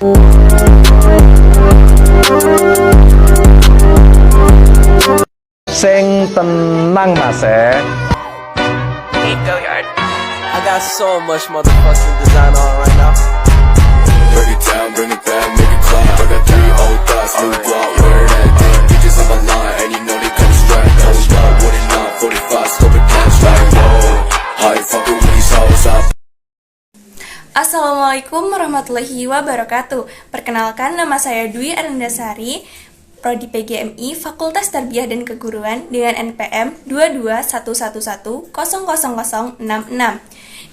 Sing tenang mas Hey, go yard. I got so much motherfucking design on right now. Break it down, bring it back, make it clap. I got 3 old thoughts, new guap, where that damn bitches on my line, and you know they come straight. Hold up, what it not, 45, scope it cash like whoa. How you fucking with these hoes up? Assalamualaikum warahmatullahi wabarakatuh. Perkenalkan, nama saya Dwi Arendasari, Prodi PGMI Fakultas Tarbiyah dan Keguruan dengan NPM 22111000066.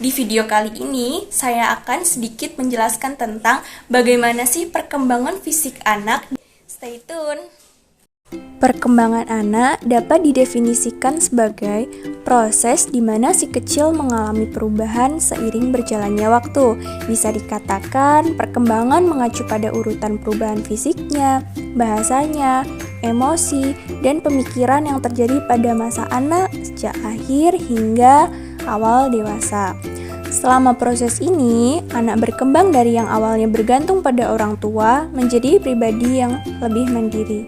Di video kali ini, saya akan sedikit menjelaskan tentang bagaimana sih perkembangan fisik anak. Stay tune! Perkembangan anak dapat didefinisikan sebagai proses di mana si kecil mengalami perubahan seiring berjalannya waktu. Bisa dikatakan perkembangan mengacu pada urutan perubahan fisiknya, bahasanya, emosi, dan pemikiran yang terjadi pada masa anak sejak lahir hingga awal dewasa. Selama proses ini, anak berkembang dari yang awalnya bergantung pada orang tua menjadi pribadi yang lebih mandiri.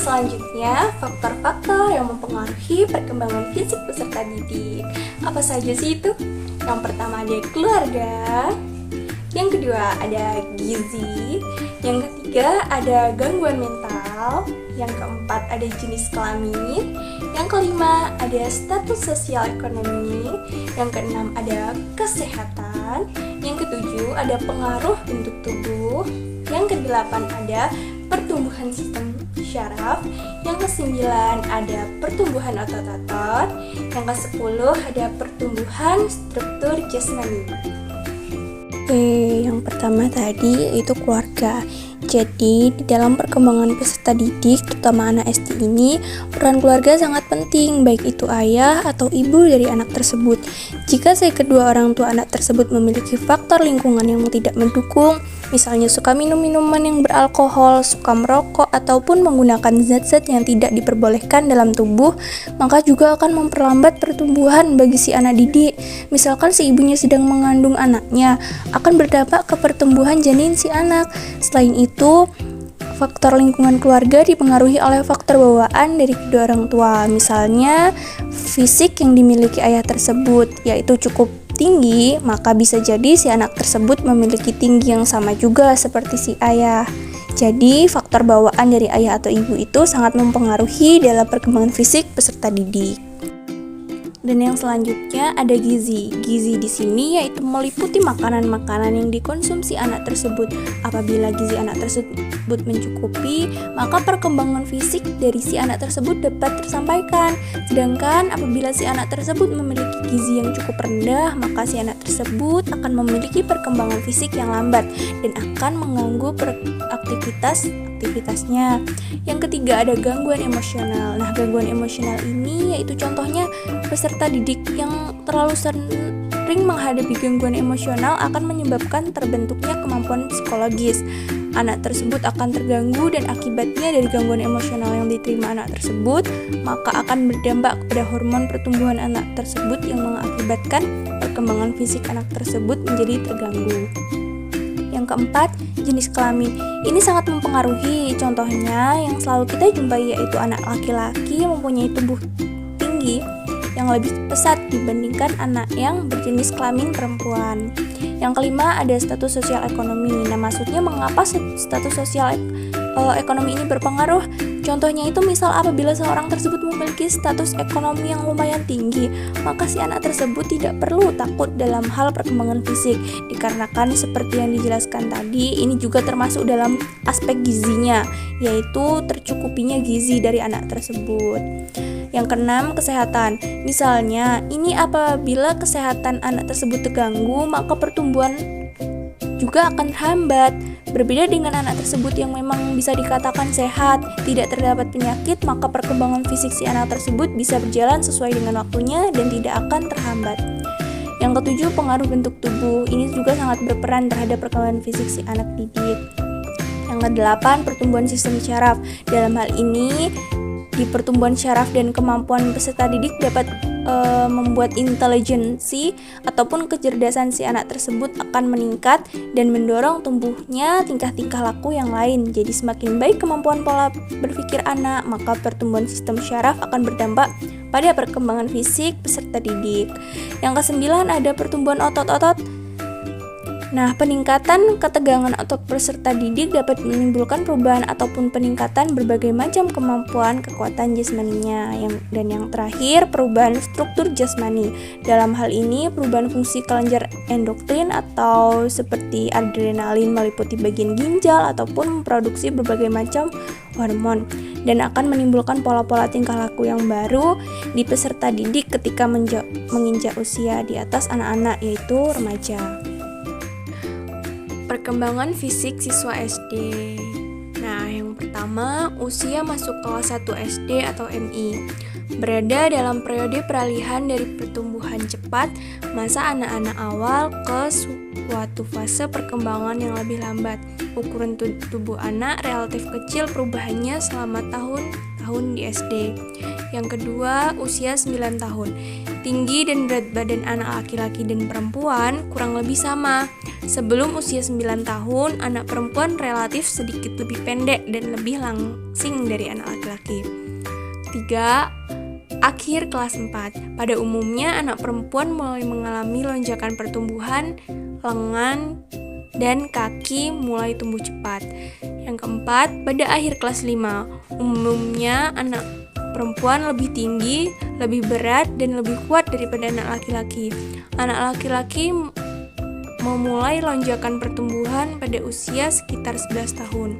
Selanjutnya, faktor-faktor yang mempengaruhi perkembangan fisik peserta didik. Apa saja sih itu? Yang pertama ada keluarga, yang kedua ada gizi, yang ketiga ada gangguan mental, yang keempat ada jenis kelamin, yang kelima ada status sosial ekonomi, yang keenam ada kesehatan, yang ketujuh ada pengaruh bentuk tubuh, yang kedelapan ada pertumbuhan sistem syaraf, yang kesembilan ada pertumbuhan otot-otot, yang kesepuluh ada pertumbuhan struktur jasmani. Yang pertama tadi yaitu keluarga. Jadi di dalam perkembangan peserta didik, terutama anak SD ini, peran keluarga sangat penting, baik itu ayah atau ibu dari anak tersebut. Jika kedua orang tua anak tersebut memiliki faktor lingkungan yang tidak mendukung, misalnya suka minum minuman yang beralkohol, suka merokok, ataupun menggunakan zat-zat yang tidak diperbolehkan dalam tubuh, maka juga akan memperlambat pertumbuhan bagi si anak didik. Misalkan si ibunya sedang mengandung anaknya, akan berdampak ke pertumbuhan janin si anak. Selain itu, faktor lingkungan keluarga dipengaruhi oleh faktor bawaan dari kedua orang tua. Misalnya, fisik yang dimiliki ayah tersebut yaitu cukup tinggi, maka bisa jadi si anak tersebut memiliki tinggi yang sama juga seperti si ayah. Jadi, faktor bawaan dari ayah atau ibu itu sangat mempengaruhi dalam perkembangan fisik peserta didik. Dan yang selanjutnya ada gizi. Gizi di sini yaitu meliputi makanan-makanan yang dikonsumsi anak tersebut. Apabila gizi anak tersebut mencukupi, maka perkembangan fisik dari si anak tersebut dapat tersampaikan. Sedangkan apabila si anak tersebut memiliki gizi yang cukup rendah, maka si anak tersebut akan memiliki perkembangan fisik yang lambat dan akan mengganggu aktivitasnya. Yang ketiga ada gangguan emosional. Nah, gangguan emosional ini yaitu contohnya peserta didik yang terlalu sering menghadapi gangguan emosional akan menyebabkan terbentuknya kemampuan psikologis. Anak tersebut akan terganggu dan akibatnya dari gangguan emosional yang diterima anak tersebut, maka akan berdampak kepada hormon pertumbuhan anak tersebut yang mengakibatkan perkembangan fisik anak tersebut menjadi terganggu. Yang keempat, jenis kelamin. Ini sangat mempengaruhi. Contohnya yang selalu kita jumpai yaitu anak laki-laki mempunyai tubuh tinggi yang lebih pesat dibandingkan anak yang berjenis kelamin perempuan. Yang kelima ada status sosial ekonomi. Nah, maksudnya mengapa status sosial ekonomi ini berpengaruh? Contohnya itu misal apabila seorang tersebut memiliki status ekonomi yang lumayan tinggi, maka si anak tersebut tidak perlu takut dalam hal perkembangan fisik, dikarenakan seperti yang dijelaskan tadi, ini juga termasuk dalam aspek gizinya, yaitu tercukupinya gizi dari anak tersebut. Yang keenam, kesehatan. Misalnya, ini apabila kesehatan anak tersebut terganggu, maka pertumbuhan juga akan terhambat. Berbeda dengan anak tersebut yang memang bisa dikatakan sehat, tidak terdapat penyakit, maka perkembangan fisik si anak tersebut bisa berjalan sesuai dengan waktunya dan tidak akan terhambat. Yang ketujuh, pengaruh bentuk tubuh. Ini juga sangat berperan terhadap perkembangan fisik si anak didik. Yang kedelapan, pertumbuhan sistem syaraf. Dalam hal ini, di pertumbuhan syaraf dan kemampuan peserta didik dapat membuat intelijensi ataupun kecerdasan si anak tersebut akan meningkat dan mendorong tumbuhnya tingkah-tingkah laku yang lain. Jadi semakin baik kemampuan pola berpikir anak, maka pertumbuhan sistem syaraf akan berdampak pada perkembangan fisik peserta didik. Yang kesembilan ada pertumbuhan otot-otot. Nah, peningkatan ketegangan otot peserta didik dapat menimbulkan perubahan ataupun peningkatan berbagai macam kemampuan kekuatan jasmaninya. Dan yang terakhir, perubahan struktur jasmani. Dalam hal ini, perubahan fungsi kelenjar endokrin atau seperti adrenalin meliputi bagian ginjal ataupun memproduksi berbagai macam hormon dan akan menimbulkan pola-pola tingkah laku yang baru di peserta didik ketika menginjak usia di atas anak-anak, yaitu remaja. Perkembangan fisik siswa SD. Nah, yang pertama, usia masuk kelas 1 SD atau MI. Berada dalam periode peralihan dari pertumbuhan cepat masa anak-anak awal ke suatu fase perkembangan yang lebih lambat. Ukuran tubuh anak relatif kecil perubahannya selama tahun-tahun di SD. Yang kedua, usia 9 tahun. Tinggi dan berat badan anak laki-laki dan perempuan kurang lebih sama. Sebelum usia 9 tahun, anak perempuan relatif sedikit lebih pendek dan lebih langsing dari anak laki-laki. 3. Akhir kelas 4. Pada umumnya, anak perempuan mulai mengalami lonjakan pertumbuhan lengan dan kaki mulai tumbuh cepat. Yang keempat, pada akhir kelas 5, umumnya anak perempuan lebih tinggi, lebih berat, dan lebih kuat daripada anak laki-laki. Anak laki-laki memulai lonjakan pertumbuhan pada usia sekitar 11 tahun.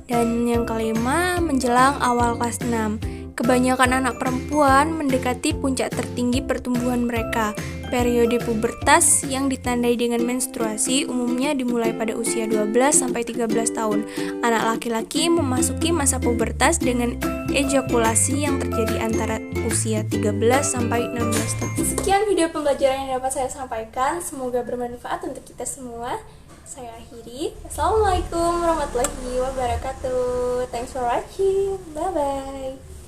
Dan yang kelima, menjelang awal kelas 6. Kebanyakan anak perempuan mendekati puncak tertinggi pertumbuhan mereka. Periode pubertas yang ditandai dengan menstruasi umumnya dimulai pada usia 12-13 tahun. Anak laki-laki memasuki masa pubertas dengan ejakulasi yang terjadi antara usia 13-16 tahun. Sekian video pembelajaran yang dapat saya sampaikan. Semoga bermanfaat untuk kita semua. Saya akhiri. Assalamualaikum warahmatullahi wabarakatuh. Thanks for watching. Bye-bye.